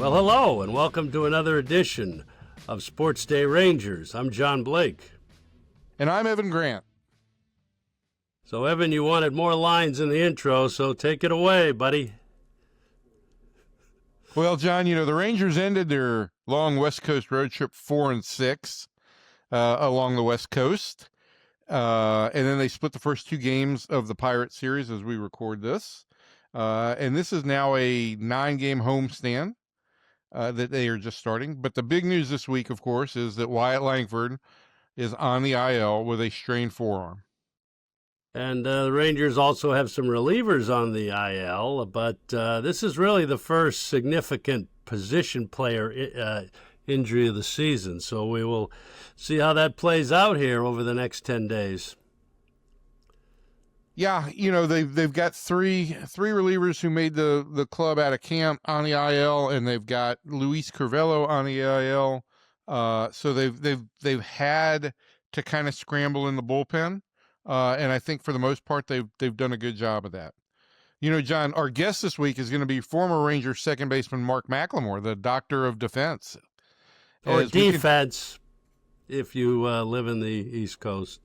Well, hello, and welcome to another edition of SportsDay Rangers. I'm John Blake. And I'm Evan Grant. So, Evan, you wanted more lines in the intro, so take it away, buddy. Well, John, the Rangers ended their long West Coast road trip 4-6 along the West Coast. And then they split the first two games of the Pirate series as we record this. And this is now a 9-game homestand that they are just starting. But the big news this week, of course, is that Wyatt Langford is on the IL with a strained forearm. And the Rangers also have some relievers on the IL, but this is really the first significant position player injury of the season. So we will see how that plays out here over the next 10 days. Yeah, they've got three relievers who made the club out of camp on the IL, and they've got Luis Curvelo on the IL. So they've had to kind of scramble in the bullpen, and I think for the most part they've done a good job of that. John, our guest this week is going to be former Rangers second baseman Mark McLemore, the doctor of defense. Or defense, if you live in the East Coast.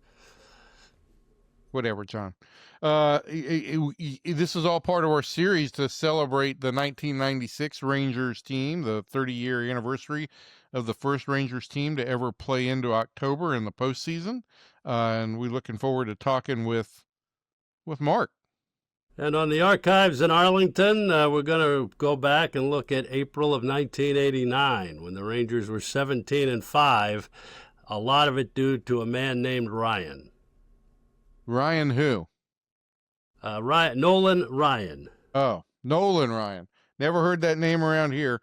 Whatever, John. This is all part of our series to celebrate the 1996 Rangers team, the 30-year anniversary of the first Rangers team to ever play into October in the postseason. And we're looking forward to talking with Mark. And on the archives in Arlington, we're going to go back and look at April of 1989 when the Rangers were 17-5, a lot of it due to a man named Ryan. Ryan who? Nolan Ryan. Oh, Nolan Ryan. Never heard that name around here.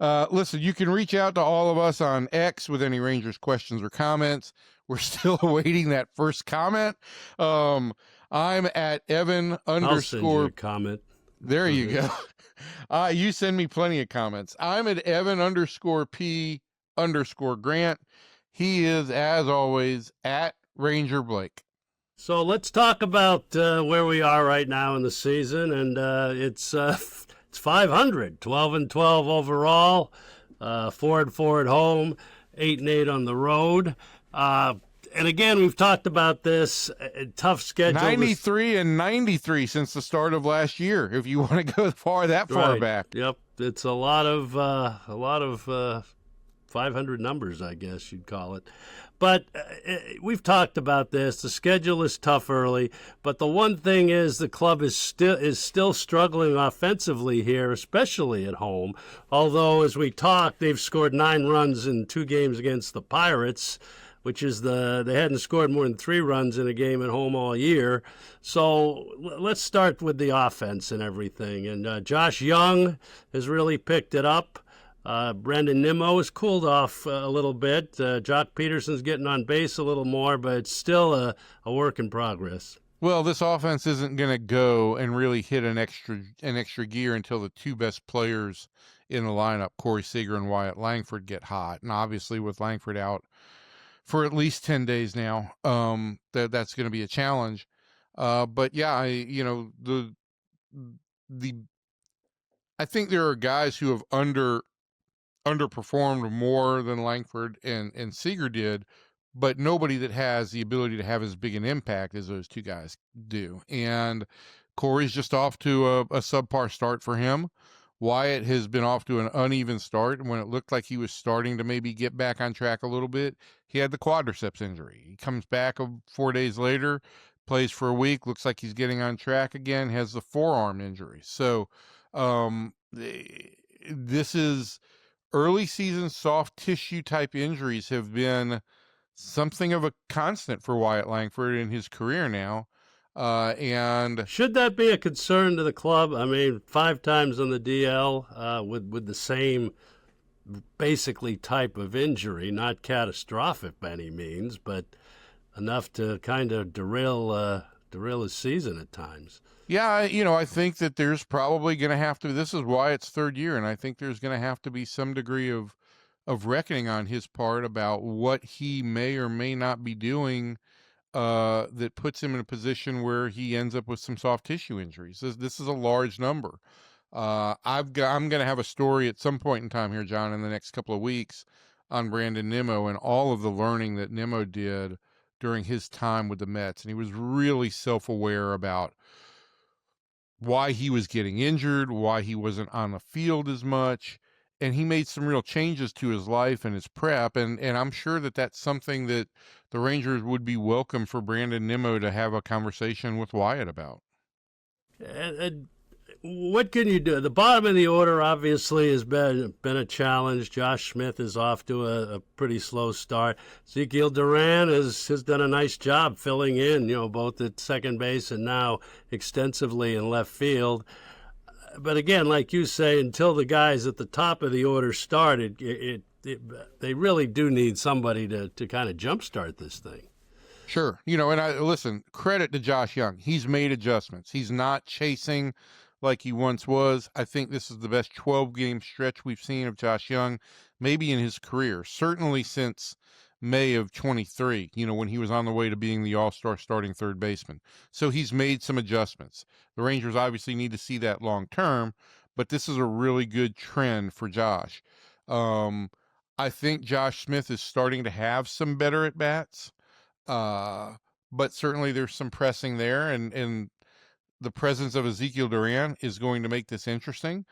Listen, you can reach out to all of us on X with any Rangers questions or comments. We're still awaiting that first comment. I'm at Evan _ I'll send you a comment. There you go. You send me plenty of comments. I'm at Evan _P _ Grant. He is, as always, at Ranger Blake. So let's talk about where we are right now in the season, and it's 500, 12-12 overall, 4-4 at home, 8-8 on the road. And again, we've talked about this tough schedule. 93-93 since the start of last year. If you want to go far back. Yep, it's a lot of 500 numbers, I guess you'd call it. But we've talked about this. The schedule is tough early, but the one thing is the club is still struggling offensively here, especially at home. Although, as we talked, they've scored 9 runs in 2 games against the Pirates, which is they hadn't scored more than 3 runs in a game at home all year. So let's start with the offense and everything. And Josh Young has really picked it up. Brendan Nimmo has cooled off a little bit. Jock Peterson's getting on base a little more, but it's still a work in progress. Well, this offense isn't going to go and really hit an extra gear until the 2 best players in the lineup, Corey Seager and Wyatt Langford, get hot. And obviously with Langford out for at least 10 days now, that's going to be a challenge. But yeah, I think there are guys who have underperformed more than Langford and Seager did, but nobody that has the ability to have as big an impact as those 2 guys do. And Corey's just off to a subpar start for him. Wyatt has been off to an uneven start, and when it looked like he was starting to maybe get back on track a little bit, he had the quadriceps injury. He comes back 4 days later, plays for a week, looks like he's getting on track again, has the forearm injury. So this is early season soft tissue type injuries have been something of a constant for Wyatt Langford in his career now. And should that be a concern to the club? I mean, 5 times on the DL with the same basically type of injury, not catastrophic by any means, but enough to kind of derail his season at times. Yeah, I think that there's probably going to have to, this is Wyatt's 3rd year, and I think there's going to have to be some degree of reckoning on his part about what he may or may not be doing that puts him in a position where he ends up with some soft tissue injuries. This is a large number. I'm going to have a story at some point in time here, John, in the next couple of weeks on Brandon Nimmo and all of the learning that Nimmo did during his time with the Mets. And he was really self-aware about why he was getting injured, why he wasn't on the field as much. And he made some real changes to his life and his prep. And I'm sure that that's something that the Rangers would be welcome for Brandon Nimmo to have a conversation with Wyatt about. And what can you do? The bottom of the order obviously has been a challenge. Josh Smith is off to a pretty slow start. Ezekiel Duran has done a nice job filling in, both at second base and now extensively in left field. But again, like you say, until the guys at the top of the order started, they really do need somebody to kind of jumpstart this thing. Sure. And listen, credit to Josh Young. He's made adjustments. He's not chasing like he once was. I think this is the best 12-game stretch we've seen of Josh Young, maybe in his career, certainly since May of 23, when he was on the way to being the all-star starting third baseman. So he's made some adjustments. The Rangers obviously need to see that long term, but this is a really good trend for Josh. I think Josh Smith is starting to have some better at-bats, but certainly there's some pressing there, and the presence of Ezekiel Duran is going to make this interesting.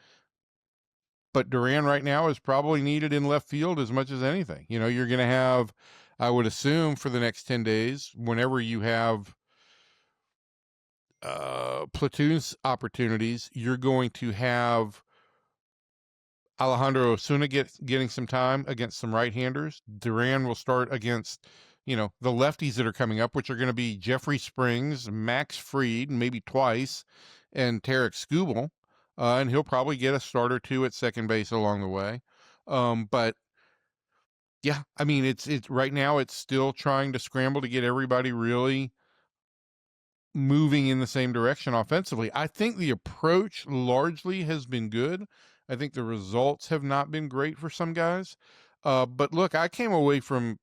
But Duran right now is probably needed in left field as much as anything. You're going to have, I would assume, for the next 10 days, whenever you have platoons opportunities, you're going to have Alejandro Osuna getting some time against some right-handers. Duran will start against, the lefties that are coming up, which are going to be Jeffrey Springs, Max Fried, maybe twice, and Tarek Skubal. And he'll probably get a start or two at second base along the way. But yeah, I mean, it's right now it's still trying to scramble to get everybody really moving in the same direction offensively. I think the approach largely has been good. I think the results have not been great for some guys. But look, I came away from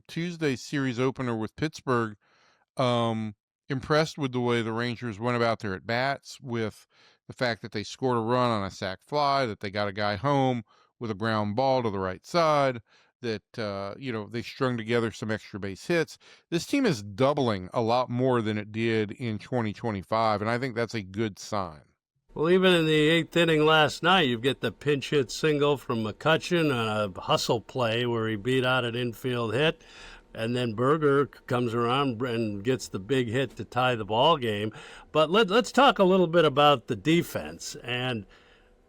Tuesday's series opener with Pittsburgh impressed with the way the Rangers went about their at-bats, with the fact that they scored a run on a sac fly, that they got a guy home with a ground ball to the right side, that, they strung together some extra base hits. This team is doubling a lot more than it did in 2025, and I think that's a good sign. Well, even in the eighth inning last night, you get the pinch hit single from McCutchen on a hustle play where he beat out an infield hit. And then Berger comes around and gets the big hit to tie the ball game. But let's talk a little bit about the defense. And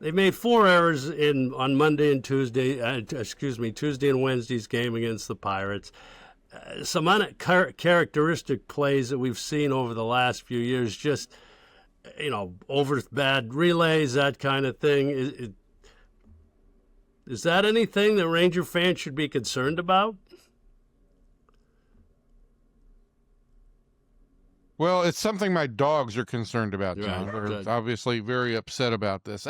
they made 4 errors on Monday and Tuesday. Tuesday and Wednesday's game against the Pirates. Some uncharacteristic plays that we've seen over the last few years. Just over bad relays, that kind of thing. Is that anything that Ranger fans should be concerned about? Well, it's something my dogs are concerned about, John. Right. They're obviously very upset about this.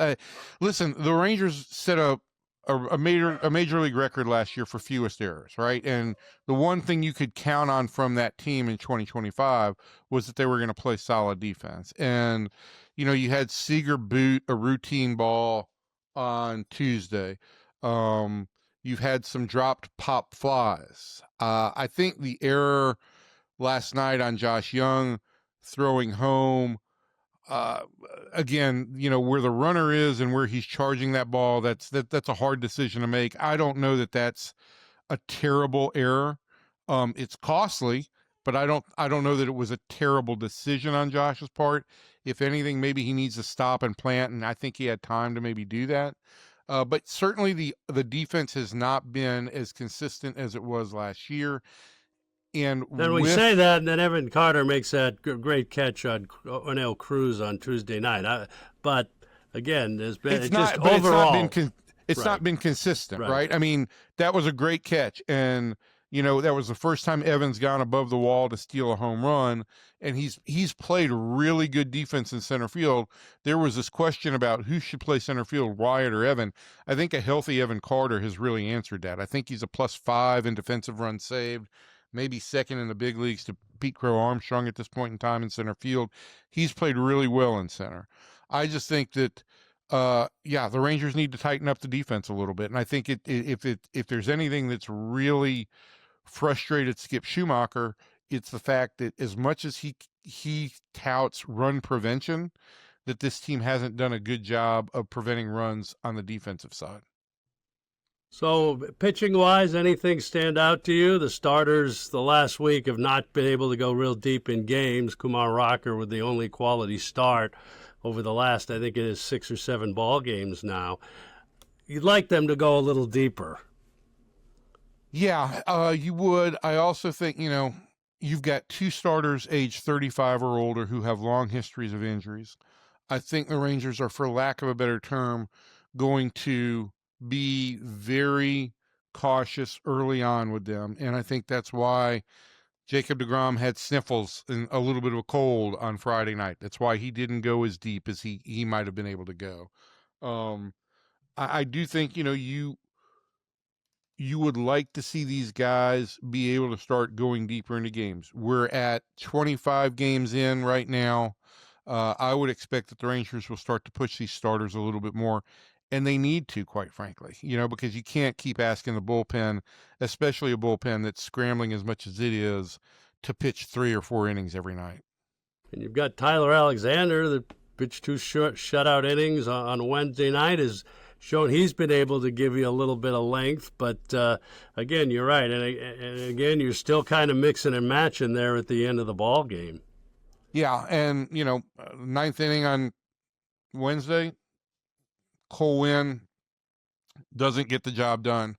Listen, the Rangers set up a major league record last year for fewest errors, right? And the one thing you could count on from that team in 2025 was that they were going to play solid defense. And, you had Seager boot a routine ball on Tuesday. You've had some dropped pop flies. I think the error last night on Josh Young throwing home, again, where the runner is and where he's charging that ball, that's a hard decision to make. I don't know that that's a terrible error. It's costly, but I don't know that it was a terrible decision on Josh's part. If anything, maybe he needs to stop and plant, and I think he had time to maybe do that. But certainly the defense has not been as consistent as it was last year. And then we say that, and then Evan Carter makes that great catch on Ornell Cruz on Tuesday night. But again, there's been overall it's not been consistent, right? I mean, that was a great catch, and that was the first time Evan's gone above the wall to steal a home run, and he's played really good defense in center field. There was this question about who should play center field, Wyatt or Evan. I think a healthy Evan Carter has really answered that. I think he's a +5 in defensive runs saved, maybe second in the big leagues to Pete Crow Armstrong at this point in time in center field. He's played really well in center. I just think that Yeah, the Rangers need to tighten up the defense a little bit. And I think if there's anything that's really frustrated Skip Schumacher, it's the fact that as much as he touts run prevention, that this team hasn't done a good job of preventing runs on the defensive side. So, pitching-wise, anything stand out to you? The starters the last week have not been able to go real deep in games. Kumar Rocker with the only quality start over the last, I think it is 6 or 7 ball games now. You'd like them to go a little deeper. Yeah, you would. I also think, you've got 2 starters age 35 or older who have long histories of injuries. I think the Rangers are, for lack of a better term, going to be very cautious early on with them. And I think that's why Jacob deGrom had sniffles and a little bit of a cold on Friday night. That's why he didn't go as deep as he might have been able to go. I do think, you would like to see these guys be able to start going deeper into games. We're at 25 games in right now. I would expect that the Rangers will start to push these starters a little bit more, and they need to, quite frankly, because you can't keep asking the bullpen, especially a bullpen that's scrambling as much as it is, to pitch 3 or 4 innings every night. And you've got Tyler Alexander that pitched 2 shutout innings on Wednesday night, has shown he's been able to give you a little bit of length. But again, you're right. And again, you're still kind of mixing and matching there at the end of the ball game. Yeah, and, 9th inning on Wednesday, Cole Winn doesn't get the job done.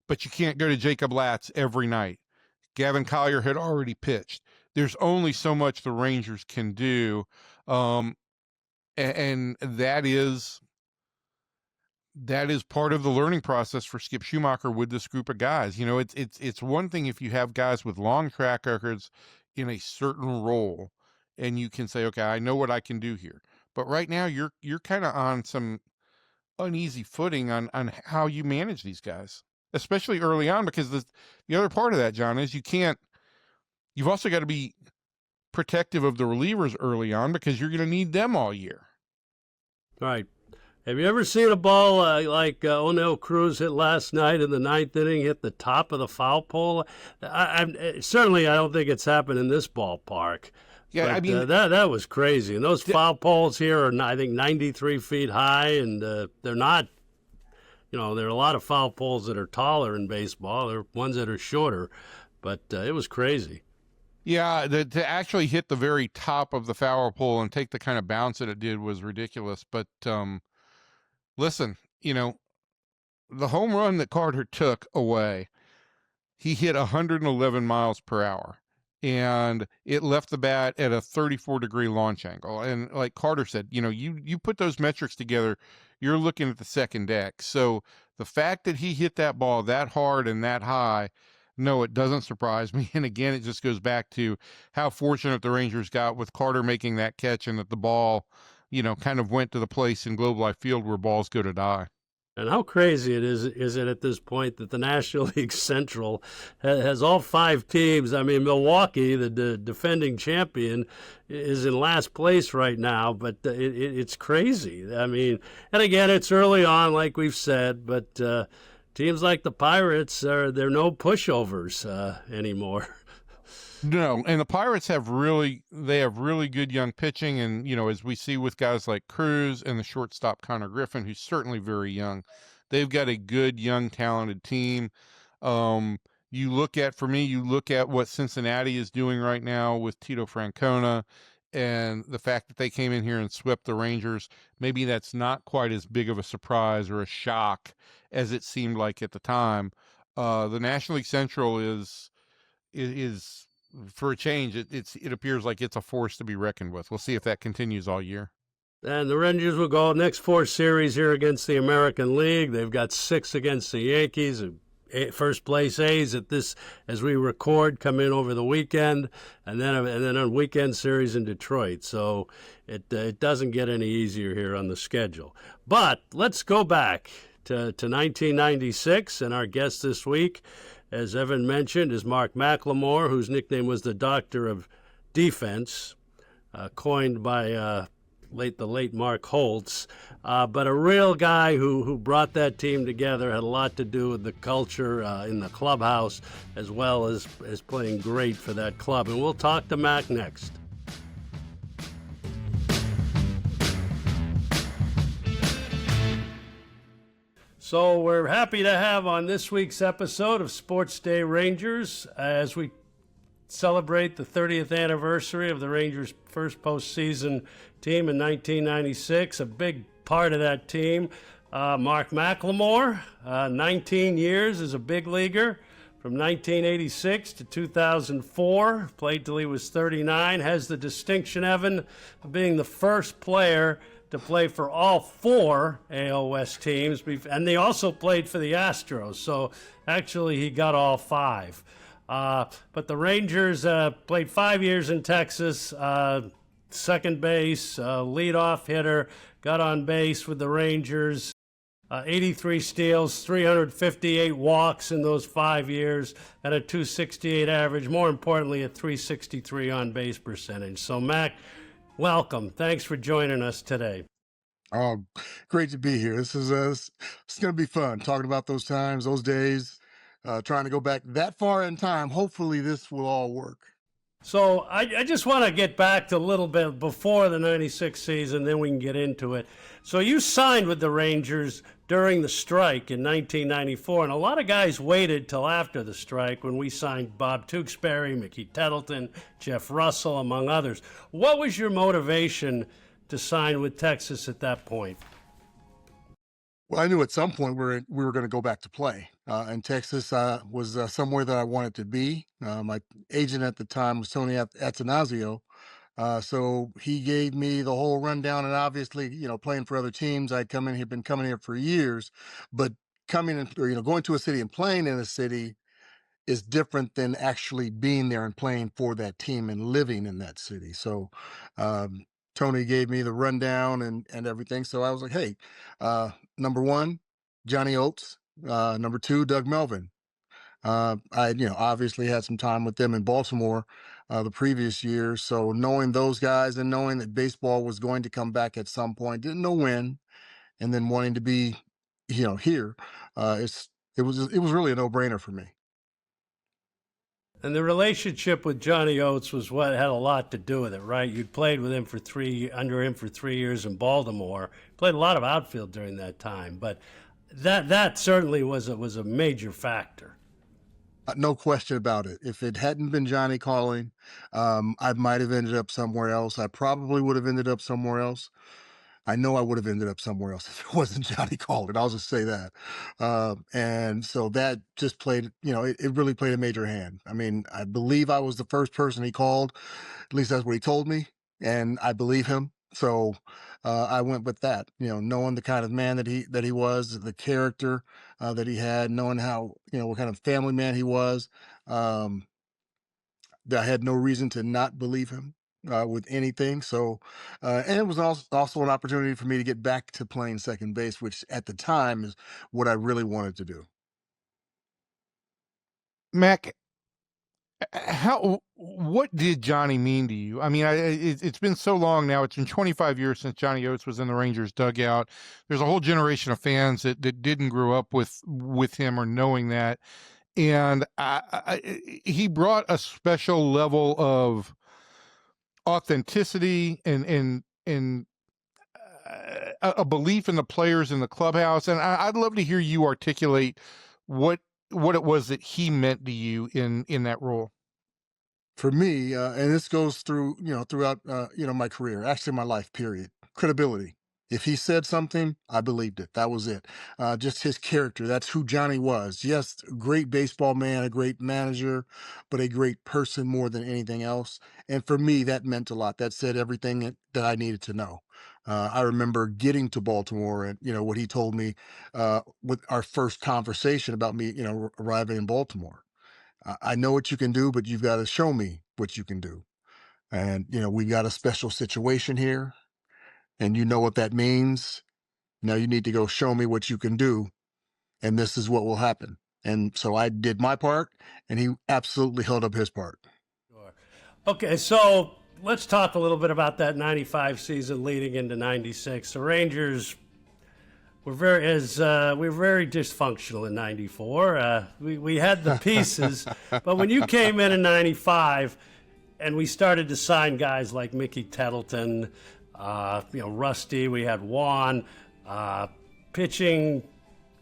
But you can't go to Jacob Latz every night. Gavin Collier had already pitched. There's only so much the Rangers can do, and that is part of the learning process for Skip Schumacher with this group of guys. It's one thing if you have guys with long track records in a certain role, and you can say, okay, I know what I can do here. But right now, you're kind of on some uneasy footing on how you manage these guys, especially early on, because the other part of that, John, is you've also got to be protective of the relievers early on, because you're going to need them all year. Right. Have you ever seen a ball like O'Neill Cruz hit last night in the 9th inning, hit the top of the foul pole? Certainly I don't think it's happened in this ballpark. Yeah, but, I mean, that was crazy. And those foul poles here are, I think, 93 feet high, and they're not, there are a lot of foul poles that are taller in baseball. There are ones that are shorter, but it was crazy. Yeah, to actually hit the very top of the foul pole and take the kind of bounce that it did was ridiculous. But listen, the home run that Carter took away, he hit 111 miles per hour. And it left the bat at a 34-degree launch angle. And like Carter said, you put those metrics together, you're looking at the second deck. So the fact that he hit that ball that hard and that high, no, it doesn't surprise me. And again, it just goes back to how fortunate the Rangers got with Carter making that catch, and that the ball, kind of went to the place in Globe Life Field where balls go to die. And how crazy is it at this point that the National League Central has all 5 teams? I mean, Milwaukee, the defending champion, is in last place right now, but it's crazy. I mean, and again, it's early on, like we've said, but teams like the Pirates, they're no pushovers anymore. No, and the Pirates have really good young pitching, and as we see with guys like Cruz and the shortstop Connor Griffin, who's certainly very young, they've got a good young talented team. You look at what Cincinnati is doing right now with Tito Francona, and the fact that they came in here and swept the Rangers. Maybe that's not quite as big of a surprise or a shock as it seemed like at the time. The National League Central is for a change, it appears like it's a force to be reckoned with. We'll see if that continues all year. And the Rangers will go next 4 series here against the American League. They've got 6 against the Yankees. First place A's at this, as we record, come in over the weekend, and then a weekend series in Detroit. So it doesn't get any easier here on the schedule. But let's go back to 1996, and our guest this week, as Evan mentioned, is Mark McLemore, whose nickname was the Doctor of Defense, coined by the late Mark Holtz, but a real guy who brought that team together, had a lot to do with the culture in the clubhouse, as well as playing great for that club. And we'll talk to Mac next. So we're happy to have on this week's episode of Sports Day Rangers, as we celebrate the 30th anniversary of the Rangers' first postseason team in 1996. A big part of that team, Mark McLemore, 19 years as a big leaguer. From 1986 to 2004, played till he was 39, has the distinction, Evan, of being the first player to play for all four AL West teams, and they also played for the Astros, so actually he got all five. But the Rangers played 5 years in Texas, second base, leadoff hitter, got on base with the Rangers, 83 steals, 358 walks in those 5 years, and a 268 average, more importantly, a 363 on-base percentage. So, Mac, welcome. Thanks for joining us today. Oh, great to be here. This is it's going to be fun talking about those times, those days, trying to go back that far in time. Hopefully this will all work. So I just want to get back to a little bit before the 96 season, then we can get into it. So you signed with the Rangers during the strike in 1994, and a lot of guys waited till after the strike when we signed Bob Tewksbury, Mickey Tettleton, Jeff Russell, among others. What was your motivation to sign with Texas at that point? Well, I knew at some point we were going to go back to play, and Texas was somewhere that I wanted to be. My agent at the time was Tony Attanasio, so he gave me the whole rundown. And obviously, playing for other teams, had been coming here for years, but coming in, or going to a city and playing in a city is different than actually being there and playing for that team and living in that city. So Tony gave me the rundown and everything. So I was like, hey, number one, Johnny Oates. Number two, Doug Melvin. I obviously had some time with them in Baltimore the previous year. So knowing those guys and knowing that baseball was going to come back at some point, didn't know when, and then wanting to be, here, it was really a no-brainer for me. And the relationship with Johnny Oates was what had a lot to do with it, right? You'd played with him under him for 3 years in Baltimore. Played a lot of outfield during that time, but that certainly was a major factor. No question about it. If it hadn't been Johnny calling, I might have ended up somewhere else. I probably would have ended up somewhere else. I know I would have ended up somewhere else if it wasn't Johnny calling. I'll just say that. And so that just played, it really played a major hand. I mean, I believe I was the first person he called. At least that's what he told me. And I believe him. So I went with that, knowing the kind of man that he was, the character that he had, knowing how, what kind of family man he was. I had no reason to not believe him with anything. So, and it was also an opportunity for me to get back to playing second base, which at the time is what I really wanted to do. Mac, what did Johnny mean to you? I mean, it's been so long now. It's been 25 years since Johnny Oates was in the Rangers dugout. There's a whole generation of fans that didn't grow up with him or knowing that. And he brought a special level of authenticity and a belief in the players in the clubhouse. And I'd love to hear you articulate what it was that he meant to you in that role. For me, and this goes through, throughout, my career, actually my life, period. Credibility. If he said something, I believed it. That was it. Just his character. That's who Johnny was. Yes, a great baseball man, a great manager, but a great person more than anything else. And for me, that meant a lot. That said everything that I needed to know. I remember getting to Baltimore and, what he told me with our first conversation about me, arriving in Baltimore. I know what you can do, but you've got to show me what you can do. And, we've got a special situation here, and you know what that means. Now you need to go show me what you can do, and this is what will happen. And so I did my part, and he absolutely held up his part. Sure. Okay, so let's talk a little bit about that 95 season leading into 96. The Rangers were very dysfunctional in 94. We had the pieces, but when you came in 95 and we started to sign guys like Mickey Tettleton, Rusty, we had Juan, pitching,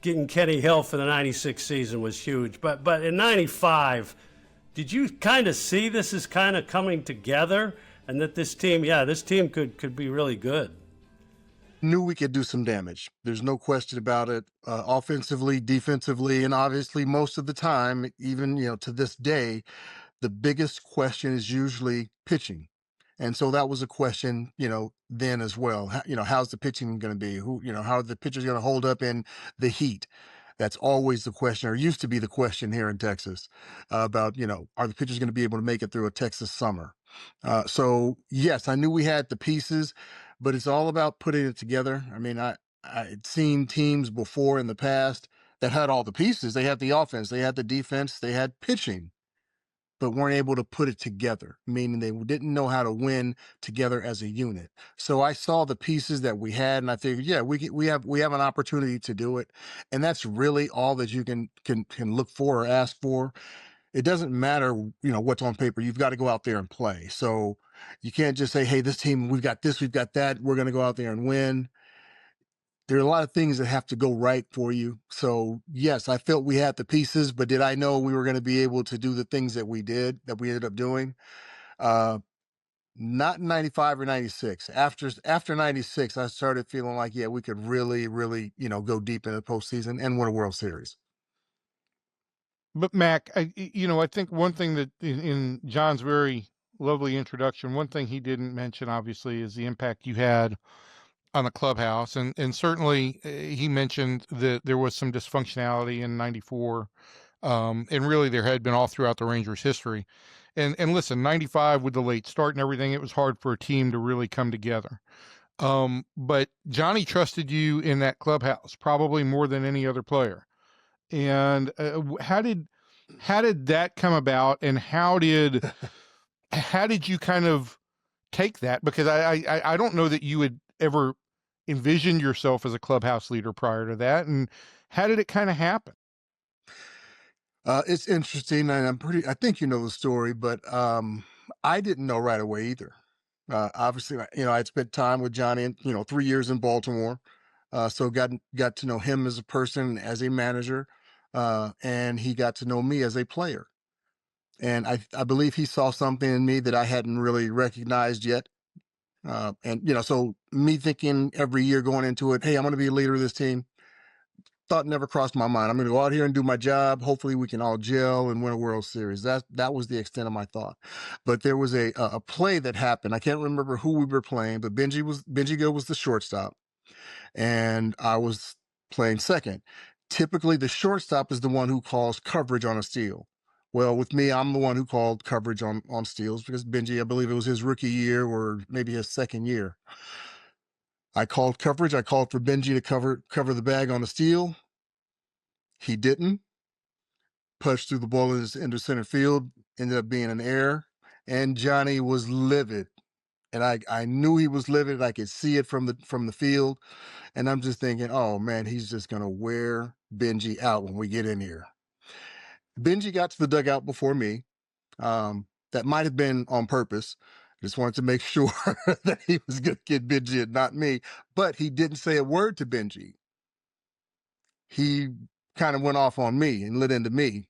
getting Kenny Hill for the 96 season was huge. But in 95, did you kind of see this as kind of coming together and that this team could be really good? Knew we could do some damage. There's no question about it. Offensively, defensively, and obviously most of the time, even, to this day, the biggest question is usually pitching. And so that was a question, then as well. How's the pitching going to be? How are the pitchers going to hold up in the heat? That's always the question, or used to be the question here in Texas, about, are the pitchers going to be able to make it through a Texas summer? So yes, I knew we had the pieces, but it's all about putting it together. I mean, I'd seen teams before in the past that had all the pieces. They had the offense, they had the defense, they had pitching, but weren't able to put it together, meaning they didn't know how to win together as a unit. So I saw the pieces that we had, and I figured, yeah, we have an opportunity to do it, and that's really all that you can look for or ask for. It doesn't matter, what's on paper. You've got to go out there and play. So you can't just say, hey, this team, we've got this, we've got that, we're going to go out there and win. There are a lot of things that have to go right for you. So yes, I felt we had the pieces, but did I know we were going to be able to do the things that we ended up doing? Not in 95 or 96. After 96, I started feeling like, yeah, we could really, really, go deep in the postseason and win a World Series. But Mac, I think one thing that in John's very lovely introduction, one thing he didn't mention, obviously, is the impact you had on the clubhouse. And certainly he mentioned that there was some dysfunctionality in 94. And really there had been all throughout the Rangers history. And listen, 95 with the late start and everything, it was hard for a team to really come together. But Johnny trusted you in that clubhouse, probably more than any other player. And how did that come about, and how did you kind of take that? Because I don't know that you had ever envisioned yourself as a clubhouse leader prior to that, and how did it kind of happen? It's interesting, and I think you know the story, but I didn't know right away either. Obviously, I'd spent time with Johnny, 3 years in Baltimore, so got to know him as a person, as a manager, and he got to know me as a player. And I believe he saw something in me that I hadn't really recognized yet. And so me thinking every year going into it, hey, I'm going to be a leader of this team. Thought never crossed my mind. I'm going to go out here and do my job. Hopefully we can all gel and win a World Series. That was the extent of my thought. But there was a play that happened. I can't remember who we were playing, but Benji Gill was the shortstop, and I was playing second. Typically, the shortstop is the one who calls coverage on a steal. Well, with me, I'm the one who called coverage on steals because Benji, I believe it was his rookie year or maybe his second year. I called coverage. I called for Benji to cover the bag on the steal. He didn't. Punched through the ball into center field. Ended up being an error. And Johnny was livid. And I knew he was livid. I could see it from the field. And I'm just thinking, oh man, he's just going to wear Benji out when we get in here. Benji got to the dugout before me. That might have been on purpose. Just wanted to make sure that he was going to get Benji and not me. But he didn't say a word to Benji. He kind of went off on me and lit into me.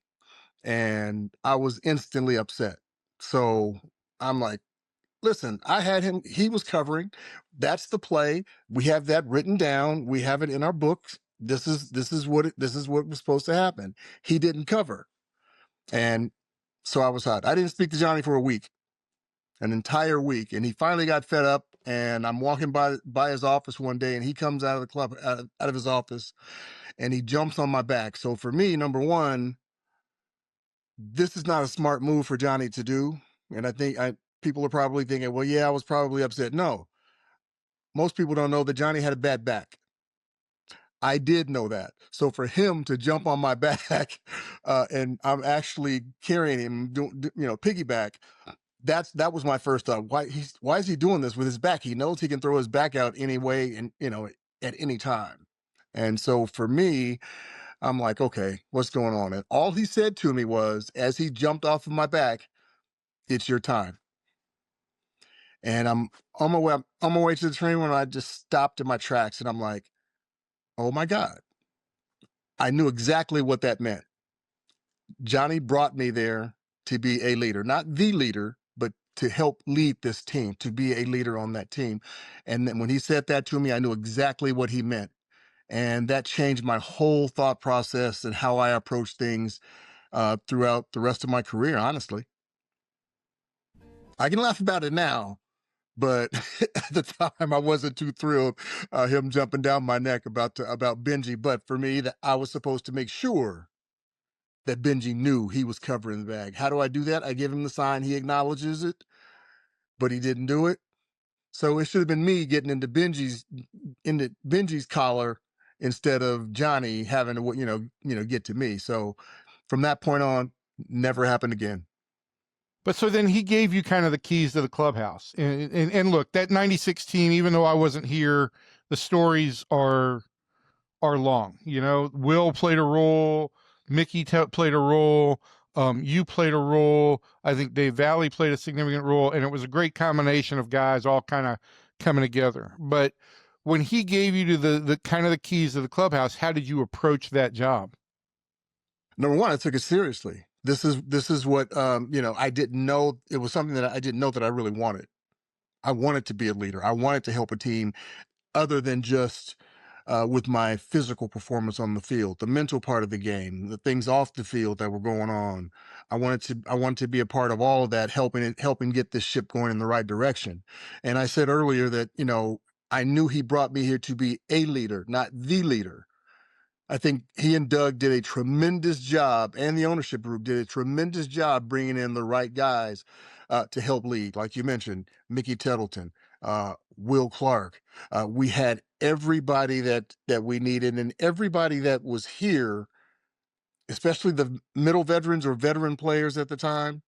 And I was instantly upset. So I'm like, listen, I had him, he was covering. That's the play. We have that written down. We have it in our books. This is what was supposed to happen. He didn't cover. And so I was hot. I didn't speak to Johnny for a week, an entire week. And he finally got fed up. And I'm walking by his office one day, and he comes out of the club, out of his office, and he jumps on my back. So for me, number one, this is not a smart move for Johnny to do. And I think people are probably thinking, well, yeah, I was probably upset. No, most people don't know that Johnny had a bad back. I did know that. So for him to jump on my back and I'm actually carrying him, piggyback, that was my first thought. Why is he doing this with his back? He knows he can throw his back out anyway, and at any time. And so for me, I'm like, okay, what's going on? And all he said to me was, as he jumped off of my back, "It's your time." And I'm on my way to the train when I just stopped in my tracks, and I'm like, oh my God, I knew exactly what that meant. Johnny brought me there to be a leader, not the leader, but to help lead this team, to be a leader on that team. And then when he said that to me, I knew exactly what he meant. And that changed my whole thought process and how I approach things throughout the rest of my career, honestly. I can laugh about it now, but at the time I wasn't too thrilled him jumping down my neck about Benji. But for me, that I was supposed to make sure that Benji knew he was covering the bag. How do I do that? I give him the sign, he acknowledges it, but he didn't do it. So it should have been me getting into Benji's collar instead of Johnny having to get to me. So from that point on, never happened again. But so then he gave you kind of the keys to the clubhouse. And look, that 96 team, even though I wasn't here, the stories are long. Will played a role, Mickey played a role, you played a role. I think Dave Valley played a significant role, and it was a great combination of guys all kind of coming together. But when he gave you to the kind of the keys to the clubhouse, how did you approach that job? Number one, I took it seriously. This is what I didn't know. It was something that I didn't know that I really wanted. I wanted to be a leader. I wanted to help a team other than just with my physical performance on the field, the mental part of the game, the things off the field that were going on. I wanted to be a part of all of that, helping get this ship going in the right direction. And I said earlier that, I knew he brought me here to be a leader, not the leader. I think he and Doug did a tremendous job, and the ownership group did a tremendous job bringing in the right guys to help lead. Like you mentioned, Mickey Tettleton, Will Clark. We had everybody that we needed, and everybody that was here, especially the middle veterans or veteran players at the time,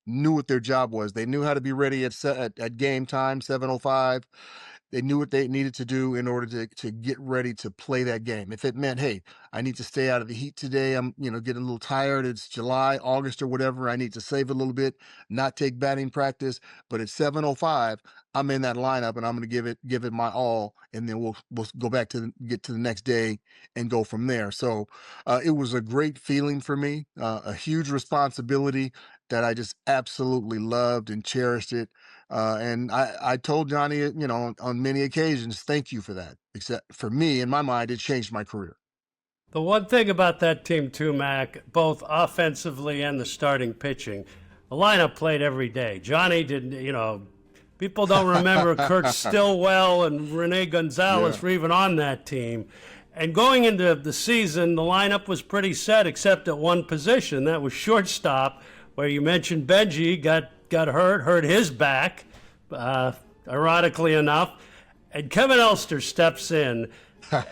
knew what their job was. They knew how to be ready at game time, 7:05. They knew what they needed to do in order to get ready to play that game. If it meant, hey, I need to stay out of the heat today, I'm getting a little tired. It's July, August, or whatever. I need to save a little bit, not take batting practice. But at 7:05, I'm in that lineup, and I'm going to give it my all, and then we'll go back to get to the next day and go from there. So it was a great feeling for me, a huge responsibility that I just absolutely loved and cherished it. And I told Johnny, on many occasions, thank you for that. Except for me, in my mind, it changed my career. The one thing about that team, too, Mac, both offensively and the starting pitching, the lineup played every day. Johnny didn't, people don't remember Kurt Stillwell and Rene Gonzalez were even on that team. And going into the season, the lineup was pretty set except at one position. That was shortstop, where you mentioned Benji got hurt his back, ironically enough. And Kevin Elster steps in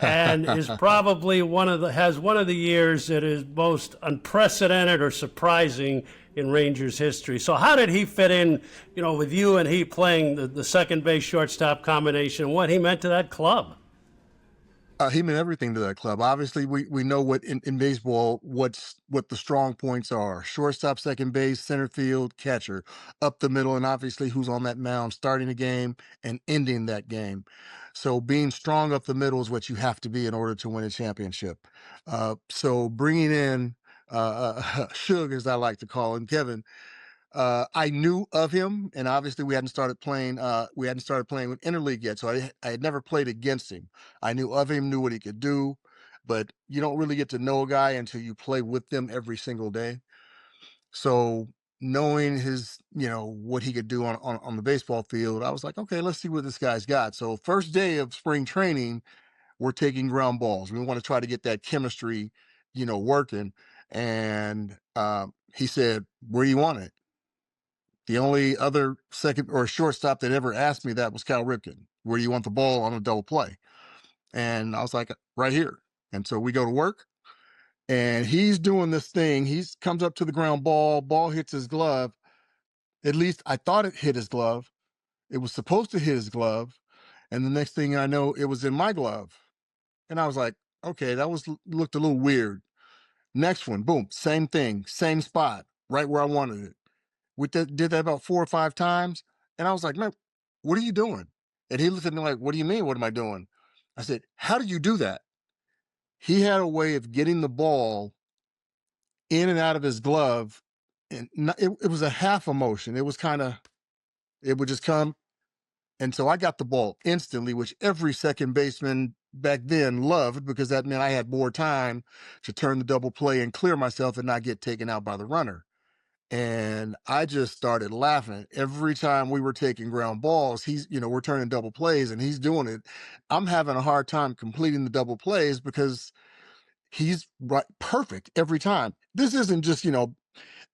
and is probably has one of the years that is most unprecedented or surprising in Rangers history. So how did he fit in, with you and he playing the second base shortstop combination, and what he meant to that club? He meant everything to that club. Obviously, we know what in baseball what the strong points are: shortstop, second base, center field, catcher, up the middle, and obviously who's on that mound, starting a game and ending that game. So being strong up the middle is what you have to be in order to win a championship. So bringing in Suge, as I like to call him, Kevin. I knew of him, and obviously we hadn't started playing. We hadn't started playing with interleague yet, so I had never played against him. I knew of him, knew what he could do, but you don't really get to know a guy until you play with them every single day. So knowing his, what he could do on the baseball field, I was like, okay, let's see what this guy's got. So first day of spring training, we're taking ground balls. We want to try to get that chemistry, working. And he said, "Where do you want it?" The only other second or shortstop that ever asked me that was Cal Ripken. "Where do you want the ball on a double play?" And I was like, "Right here." And so we go to work, and he's doing this thing. He comes up to the ground ball hits his glove. At least I thought it hit his glove. It was supposed to hit his glove. And the next thing I know, it was in my glove. And I was like, okay, looked a little weird. Next one, boom, same thing, same spot, right where I wanted it. Did that about 4 or 5 times. And I was like, man, what are you doing? And he looked at me like, what do you mean? What am I doing? I said, how do you do that? He had a way of getting the ball in and out of his glove. And it was a half a motion. It was it would just come. And so I got the ball instantly, which every second baseman back then loved, because that meant I had more time to turn the double play and clear myself and not get taken out by the runner. And I just started laughing every time we were taking ground balls. We're turning double plays and he's doing it. I'm having a hard time completing the double plays because he's right perfect every time. This isn't just, the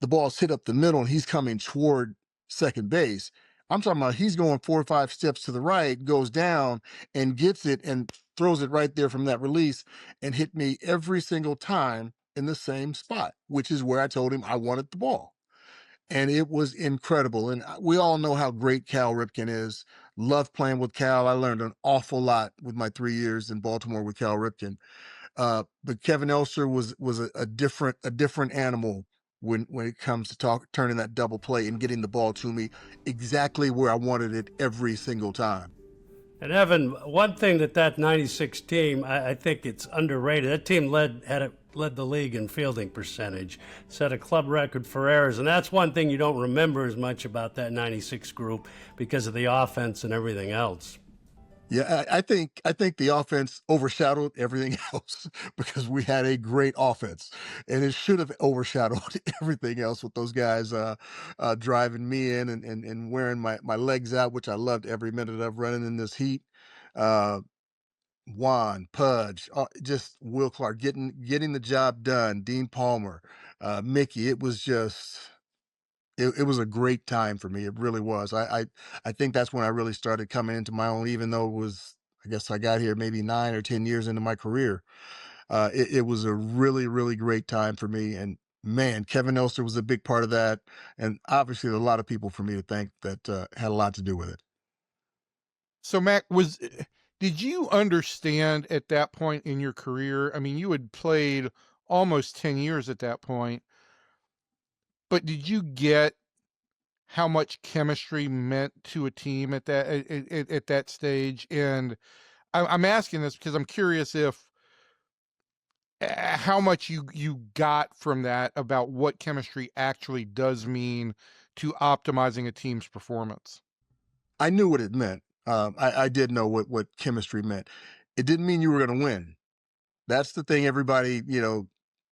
ball's hit up the middle and he's coming toward second base. I'm talking about he's going 4 or 5 steps to the right, goes down and gets it and throws it right there from that release and hit me every single time in the same spot, which is where I told him I wanted the ball. And it was incredible. And we all know how great Cal Ripken is. Love playing with Cal. I learned an awful lot with my 3 years in Baltimore with Cal Ripken. But Kevin Elster was a different animal when it comes to turning that double play and getting the ball to me exactly where I wanted it every single time. And Evan, one thing that 96 team, I think it's underrated. That team led the league in fielding percentage, set a club record for errors, and that's one thing you don't remember as much about that 96 group because of the offense and everything else. Yeah, I think the offense overshadowed everything else because we had a great offense, and it should have overshadowed everything else with those guys driving me in and wearing my legs out, which I loved every minute of running in this heat. Uh, Juan, Pudge, just Will Clark getting the job done. Dean Palmer, Mickey. It was just. It was a great time for me. It really was. I think that's when I really started coming into my own, even though I guess I got here maybe 9 or 10 years into my career. It was a really, really great time for me. And man, Kevin Elster was a big part of that. And obviously, a lot of people for me to thank that had a lot to do with it. So, Mac, did you understand at that point in your career? I mean, you had played almost 10 years at that point, but did you get how much chemistry meant to a team at that stage? And I'm asking this because I'm curious if how much you got from that about what chemistry actually does mean to optimizing a team's performance. I knew what it meant. I did know what chemistry meant. It didn't mean you were going to win. That's the thing everybody,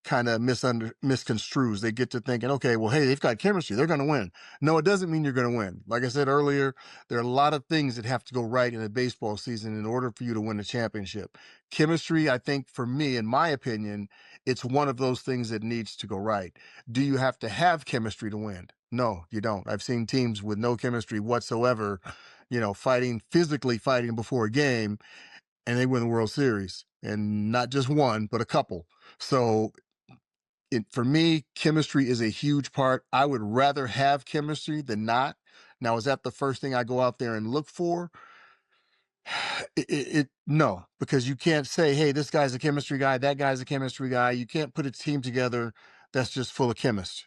kind of misconstrues. They get to thinking, okay, well, hey, they've got chemistry. They're going to win. No, it doesn't mean you're going to win. Like I said earlier, there are a lot of things that have to go right in a baseball season in order for you to win a championship. Chemistry, I think for me, in my opinion, it's one of those things that needs to go right. Do you have to have chemistry to win? No, you don't. I've seen teams with no chemistry whatsoever, physically fighting before a game, and they win the World Series, and not just one, but a couple. So for me, chemistry is a huge part. I would rather have chemistry than not. Now, is that the first thing I go out there and look for? No, because you can't say, hey, this guy's a chemistry guy, that guy's a chemistry guy. You can't put a team together that's just full of chemists.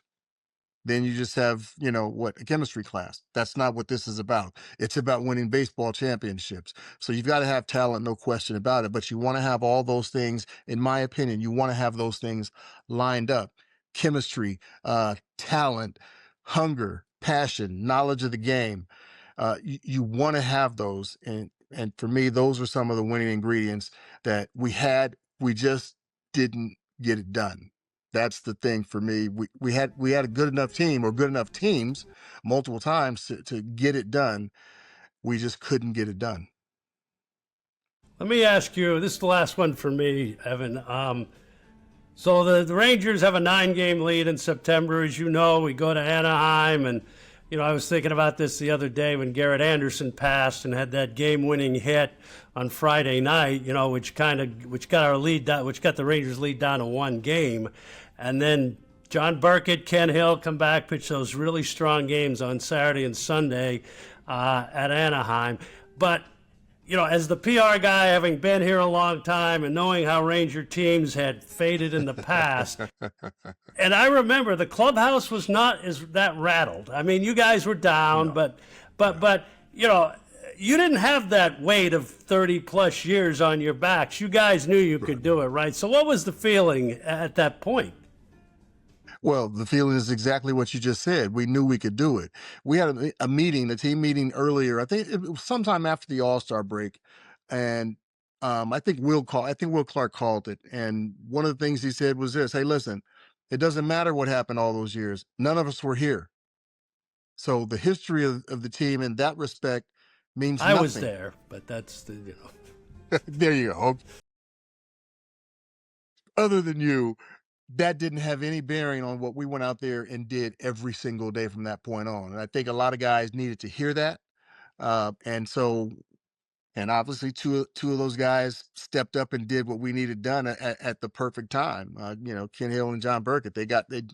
Then you just have, a chemistry class. That's not what this is about. It's about winning baseball championships. So you've got to have talent, no question about it. But you want to have all those things, in my opinion, you want to have those things lined up. Chemistry, talent, hunger, passion, knowledge of the game. You want to have those. And for me, those are some of the winning ingredients that we had. We just didn't get it done. That's the thing for me. We had a good enough team or good enough teams multiple times to get it done. We just couldn't get it done. Let me ask you, this is the last one for me, Evan. So the Rangers have a 9-game lead in September. As you know, we go to Anaheim, and I was thinking about this the other day when Garrett Anderson passed and had that game-winning hit on Friday night. Which got our lead down, which got the Rangers lead down to 1 game, and then John Burkett, Ken Hill come back, pitch those really strong games on Saturday and Sunday at Anaheim. But, as the PR guy, having been here a long time and knowing how Ranger teams had faded in the past, and I remember the clubhouse was not as that rattled. I mean, you guys were down, No. but you didn't have that weight of 30 plus years on your backs. You guys knew you could do it, right? So what was the feeling at that point? Well, the feeling is exactly what you just said. We knew we could do it. We had a meeting, a team meeting earlier. I think it was sometime after the All-Star break, and I think Will Clark called it. And one of the things he said was this: "Hey, listen, it doesn't matter what happened all those years. None of us were here. So the history of the team in that respect means I nothing." was there, but that's There you go. Other than you, that didn't have any bearing on what we went out there and did every single day from that point on. And I think a lot of guys needed to hear that. And obviously two of those guys stepped up and did what we needed done at the perfect time. Ken Hill and John Burkett, they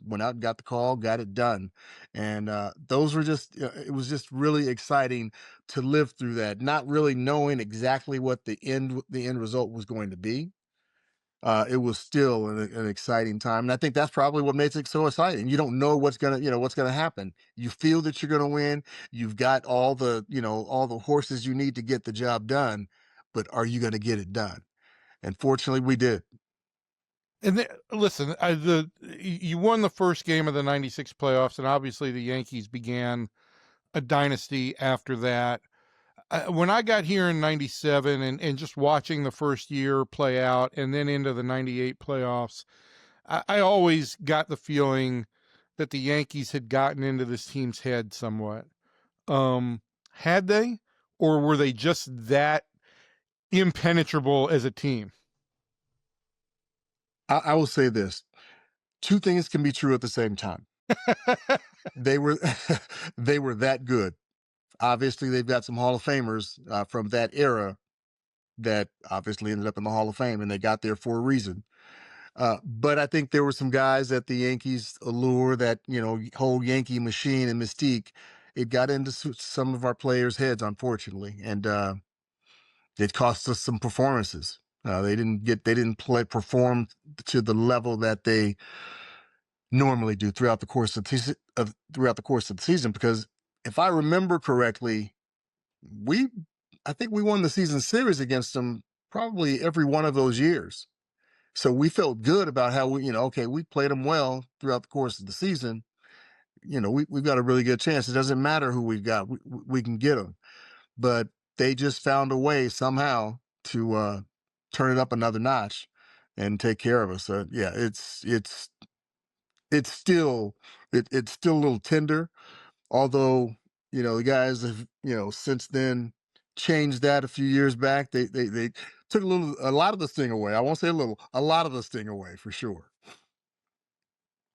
went out and got the call, got it done. And those were it was just really exciting to live through that, not really knowing exactly what the end result was going to be. It was still an exciting time, and I think that's probably what makes it so exciting. You don't know what's gonna happen. You feel that you're gonna win. You've got all the horses you need to get the job done, but are you gonna get it done? And fortunately, we did. And listen, you won the first game of the '96 playoffs, and obviously the Yankees began a dynasty after that. When I got here in '97 and just watching the first year play out and then into the '98 playoffs, I always got the feeling that the Yankees had gotten into this team's head somewhat. Had they, or were they just that impenetrable as a team? I will say this: two things can be true at the same time. They were they were that good. Obviously, they've got some Hall of Famers from that era that obviously ended up in the Hall of Fame, and they got there for a reason. But I think there were some guys at the Yankees allure, that whole Yankee machine and mystique. It got into some of our players' heads, unfortunately, and it cost us some performances. They didn't perform to the level that they normally do throughout the course of the season. Because if I remember correctly, I think we won the season series against them probably every one of those years. So we felt good about how we played them well throughout the course of the season. We've got a really good chance. It doesn't matter who we've got. We can get them. But they just found a way somehow to turn it up another notch and take care of us. So yeah, it's still a little tender, although the guys have since then changed that a few years back. They took a lot of the sting away. I won't say a lot of the sting away for sure.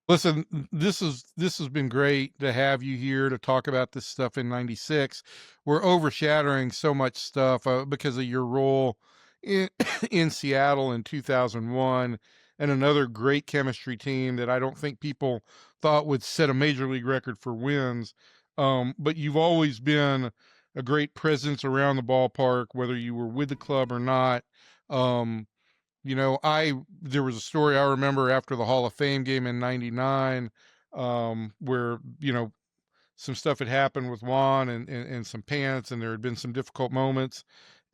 Listen, this has been great to have you here to talk about this stuff in '96. We're overshadowing so much stuff because of your role in in Seattle in 2001, and another great chemistry team that I don't think people thought would set a major league record for wins. But you've always been a great presence around the ballpark, whether you were with the club or not. Um, there was a story I remember after the Hall of Fame game in '99, where, some stuff had happened with Juan and some pants, and there had been some difficult moments.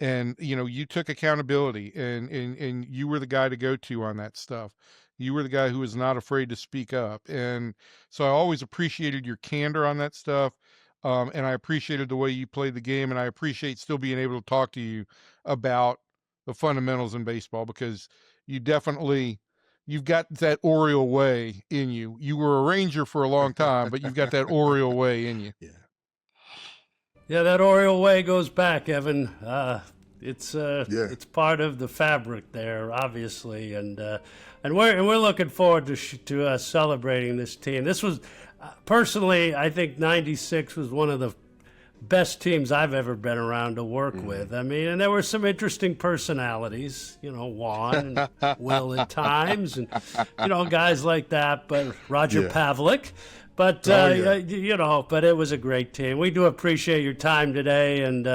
And, you took accountability and you were the guy to go to on that stuff. You were the guy who was not afraid to speak up. And so I always appreciated your candor on that stuff. And I appreciated the way you played the game, and I appreciate still being able to talk to you about the fundamentals in baseball, because you've got that Oriole way in you. You were a Ranger for a long time, but you've got that Oriole way in you. Yeah. Yeah, that Oriole way goes back, Evan. It's part of the fabric there, obviously, and we're looking forward to celebrating this team. This was personally, I think '96 was one of the best teams I've ever been around to work with. I mean, and there were some interesting personalities, Juan and Will at times, and, guys like that, but Roger Pavlik. But, but it was a great team. We do appreciate your time today and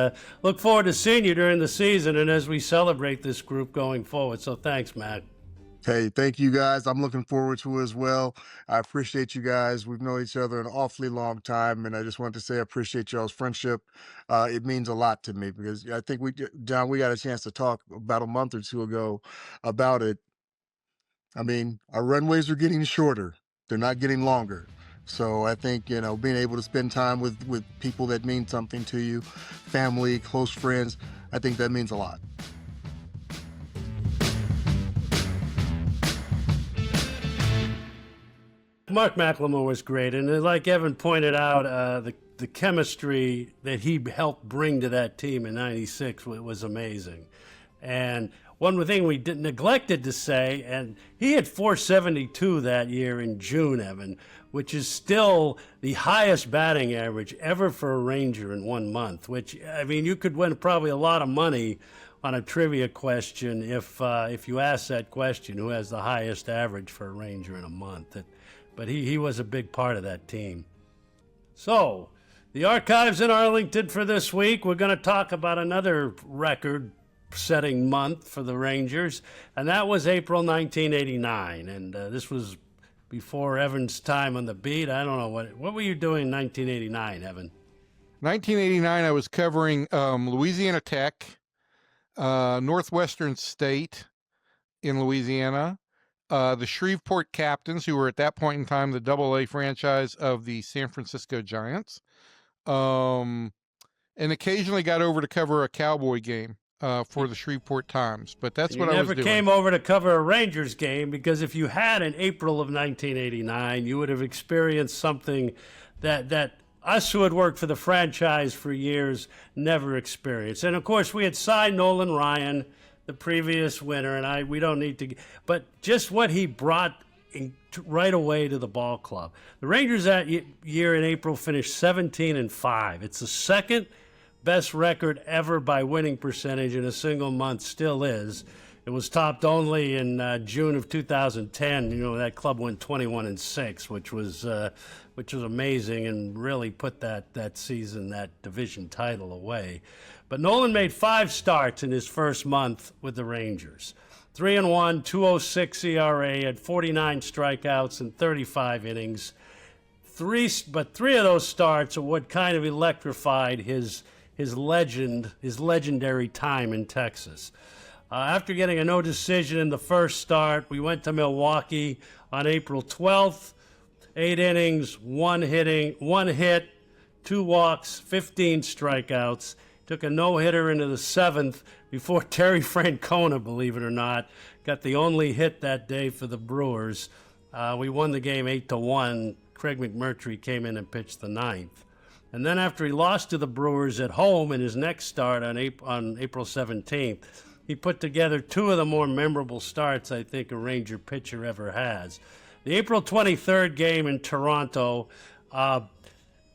look forward to seeing you during the season and as we celebrate this group going forward. So thanks, Matt. Hey, thank you guys. I'm looking forward to it as well. I appreciate you guys. We've known each other an awfully long time, and I just wanted to say I appreciate y'all's friendship. It means a lot to me because I think John, we got a chance to talk about a month or two ago about it. I mean, our runways are getting shorter. They're not getting longer. So I think, being able to spend time with people that mean something to you, family, close friends, I think that means a lot. Mark McLemore was great, and like Evan pointed out, the chemistry that he helped bring to that team in '96 was amazing. And one thing we neglected to say, and he had 472 that year in June, Evan, which is still the highest batting average ever for a Ranger in 1 month, which, I mean, you could win probably a lot of money on a trivia question if you ask that question, who has the highest average for a Ranger in a month. But he was a big part of that team. So, the archives in Arlington for this week. We're going to talk about another record-setting month for the Rangers, and that was April 1989. And this was before Evan's time on the beat. I don't know, what were you doing in 1989, Evan? 1989, I was covering Louisiana Tech, Northwestern State in Louisiana, the Shreveport Captains, who were at that point in time the AA franchise of the San Francisco Giants, and occasionally got over to cover a Cowboy game for the Shreveport Times. But that's what I was doing. You never came over to cover a Rangers game because if you had in April of 1989, you would have experienced something that us who had worked for the franchise for years never experienced. And, of course, we had signed Nolan Ryan the previous winter, and we don't need to, but just what he brought right away to the ball club. The Rangers that year in April finished 17-5. It's the second best record ever by winning percentage in a single month, still is. It was topped only in June of 2010. That club went 21-6, which was amazing and really put that season, that division title away. But Nolan made 5 starts in his first month with the Rangers. 3-1, 2.06 ERA, had 49 strikeouts in 35 innings. But three of those starts are what kind of electrified his legendary time in Texas. After getting a no decision in the first start, we went to Milwaukee on April 12th. 8 innings, 1 hit, 2 walks, 15 strikeouts. Took a no-hitter into the 7th before Terry Francona, believe it or not, got the only hit that day for the Brewers. We won the game 8-1. Craig McMurtry came in and pitched the 9th. And then after he lost to the Brewers at home in his next start on April 17th, he put together 2 of the more memorable starts I think a Ranger pitcher ever has. The April 23rd game in Toronto, the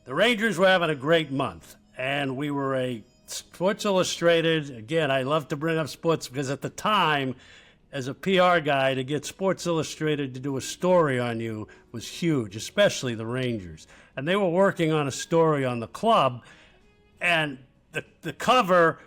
Rangers were having a great month, and we were a Sports Illustrated. Again, I love to bring up sports because at the time, as a PR guy, to get Sports Illustrated to do a story on you was huge, especially the Rangers. And they were working on a story on the club, and the cover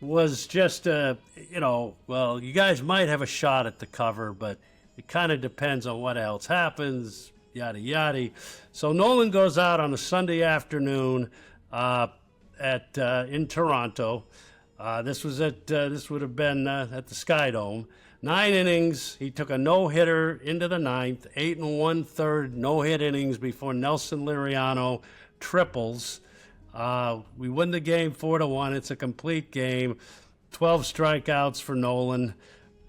was just, well, you guys might have a shot at the cover, but it kind of depends on what else happens, yada, yada. So Nolan goes out on a Sunday afternoon in Toronto. This would have been at the Sky Dome. 9 innings. He took a no-hitter into the 9th. 8 1/3 no-hit innings before Nelson Liriano triples. We win the game 4-1. It's a complete game. 12 strikeouts for Nolan.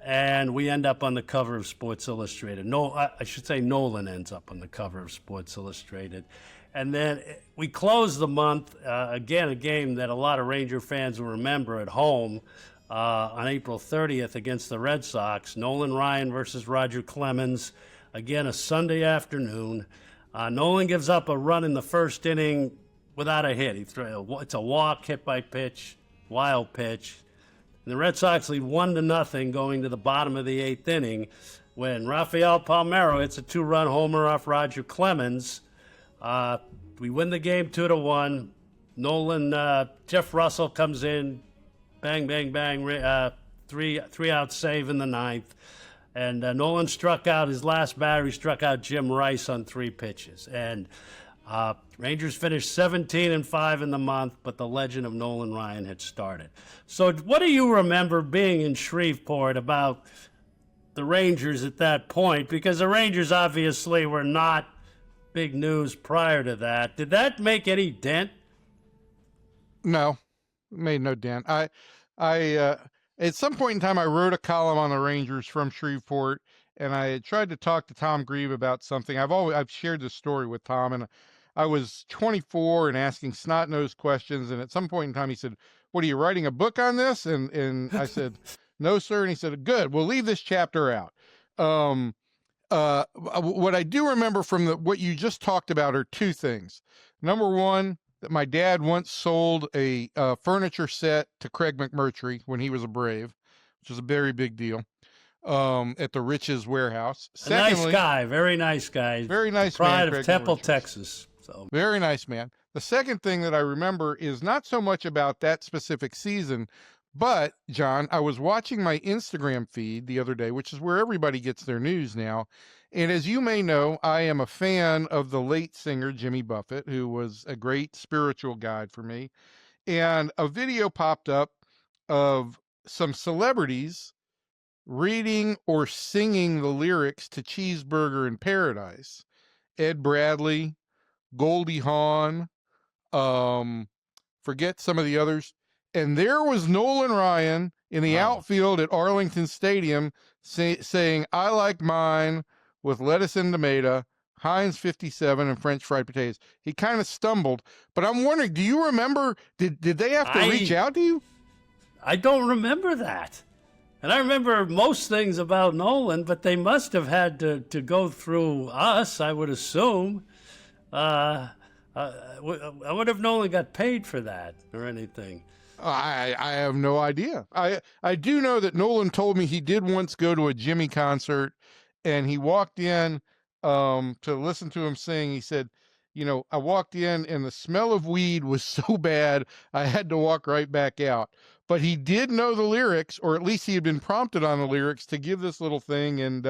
And we end up on the cover of Sports Illustrated. I should say Nolan ends up on the cover of Sports Illustrated. And then we close the month, again, a game that a lot of Ranger fans will remember at home on April 30th against the Red Sox. Nolan Ryan versus Roger Clemens. Again, a Sunday afternoon. Nolan gives up a run in the first inning without a hit. It's a walk, hit by pitch, wild pitch. And the Red Sox lead 1-0 going to the bottom of the 8th inning when Rafael Palmeiro hits a 2-run homer off Roger Clemens. We win the game 2-1. Nolan, Jeff Russell comes in, bang, bang, bang, three-out save in the 9th. And Nolan struck out his last batter. He struck out Jim Rice on 3 pitches. And Rangers finished 17-5 in the month, but the legend of Nolan Ryan had started. So what do you remember being in Shreveport about the Rangers at that point? Because the Rangers obviously were not big news prior to that. Did that make any dent? No, it made no dent. I at some point in time, I wrote a column on the Rangers from Shreveport, and I had tried to talk to Tom Grieve about something. I've shared this story with Tom, and I was 24 and asking snot-nosed questions. And at some point in time, he said, "What, are you writing a book on this?" And I said, "No, sir." And he said, "Good. We'll leave this chapter out." What I do remember from what you just talked about are 2 things. Number one, that my dad once sold a furniture set to Craig McMurtry when he was a Brave, which was a very big deal, at the Riches Warehouse. Secondly, nice guy, very nice guy. Very nice man. Pride of Craig Temple, McMurtry. Texas. So. Very nice man. The second thing that I remember is not so much about that specific season, but, John, I was watching my Instagram feed the other day, which is where everybody gets their news now. And as you may know, I am a fan of the late singer Jimmy Buffett, who was a great spiritual guide for me. And a video popped up of some celebrities reading or singing the lyrics to Cheeseburger in Paradise. Ed Bradley, Goldie Hawn, forget some of the others. And there was Nolan Ryan in the outfield at Arlington Stadium saying, "I like mine with lettuce and tomato, Heinz 57, and French fried potatoes." He kind of stumbled, but I'm wondering, do you remember, did they have to reach out to you? I don't remember that. And I remember most things about Nolan, but they must have had to go through us, I would assume. I wonder if Nolan got paid for that or anything. I have no idea. I do know that Nolan told me he did once go to a Jimmy concert, and he walked in to listen to him sing. He said, "I walked in and the smell of weed was so bad, I had to walk right back out." But he did know the lyrics, or at least he had been prompted on the lyrics to give this little thing. And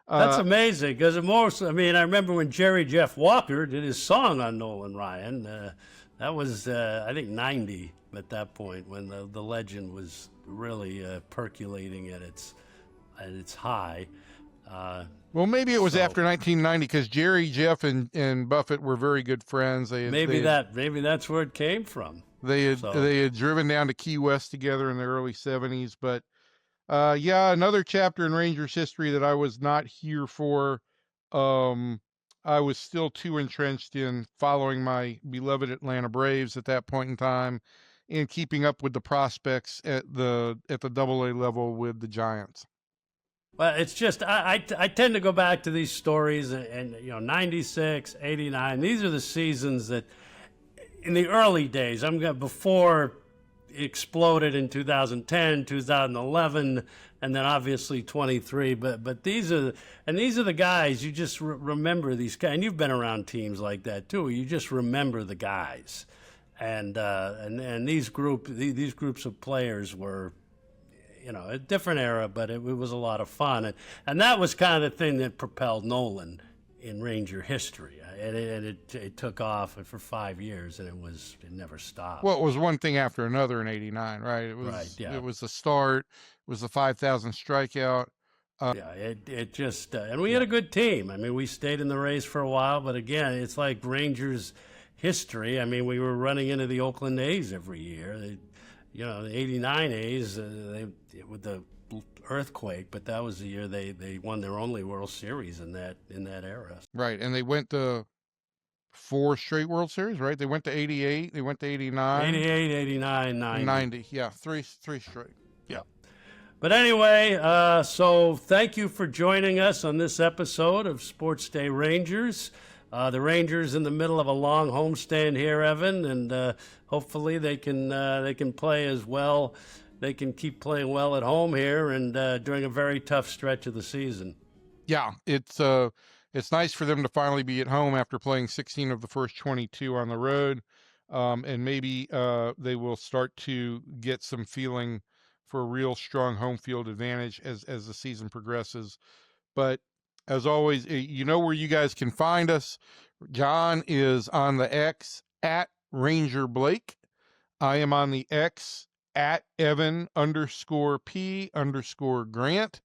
that's amazing, because I remember when Jerry Jeff Walker did his song on Nolan Ryan. That was, I think, 90 at that point, when the legend was really percolating at its high. Well, maybe it was after 1990, because Jerry, Jeff, and Buffett were very good friends. Maybe that's where it came from. They had driven down to Key West together in the early 70s. But another chapter in Rangers history that I was not here for. I was still too entrenched in following my beloved Atlanta Braves at that point in time, and keeping up with the prospects at the AA level with the Giants. Well, it's just I tend to go back to these stories, and 96, 89. These are the seasons that, in the early days, before it exploded in 2010, 2011, and then obviously 23. But these are the guys you just remember, these guys, and you've been around teams like that too. You just remember the guys, and these groups of players were, a different era, but it was a lot of fun. And that was kind of the thing that propelled Nolan in Ranger history. And it took off for 5 years, and it never stopped. Well, it was one thing after another in '89, right? It was, right, yeah. It was the start. It was the 5,000 strikeout. It just, and we had a good team. We stayed in the race for a while, but again, it's like Rangers history. We were running into the Oakland A's every year. The 89 A's, with the earthquake, but that was the year they won their only World Series in that era. Right, and they went to 4 straight World Series, right? They went to 88, they went to 89. 88, 89, 90. 90, yeah, three straight. Yeah. But anyway, so thank you for joining us on this episode of Sports Day Rangers. The Rangers in the middle of a long homestand here, Evan, and hopefully they can play as well. They can keep playing well at home here and during a very tough stretch of the season. Yeah, it's nice for them to finally be at home after playing 16 of the first 22 on the road, and maybe they will start to get some feeling for a real strong home field advantage as the season progresses. But as always, you know where you guys can find us. John is on the X at Ranger Blake. I am on the X at Evan_P_Grant.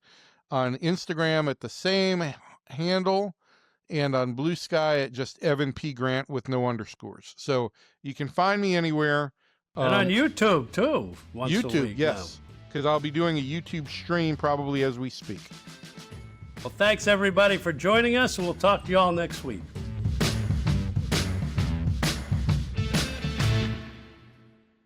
On Instagram at the same handle, and on Blue Sky at just Evan P. Grant with no underscores. So you can find me anywhere. And on YouTube, too, once a week. Yes, because I'll be doing a YouTube stream probably as we speak. Well, thanks, everybody, for joining us, and we'll talk to you all next week.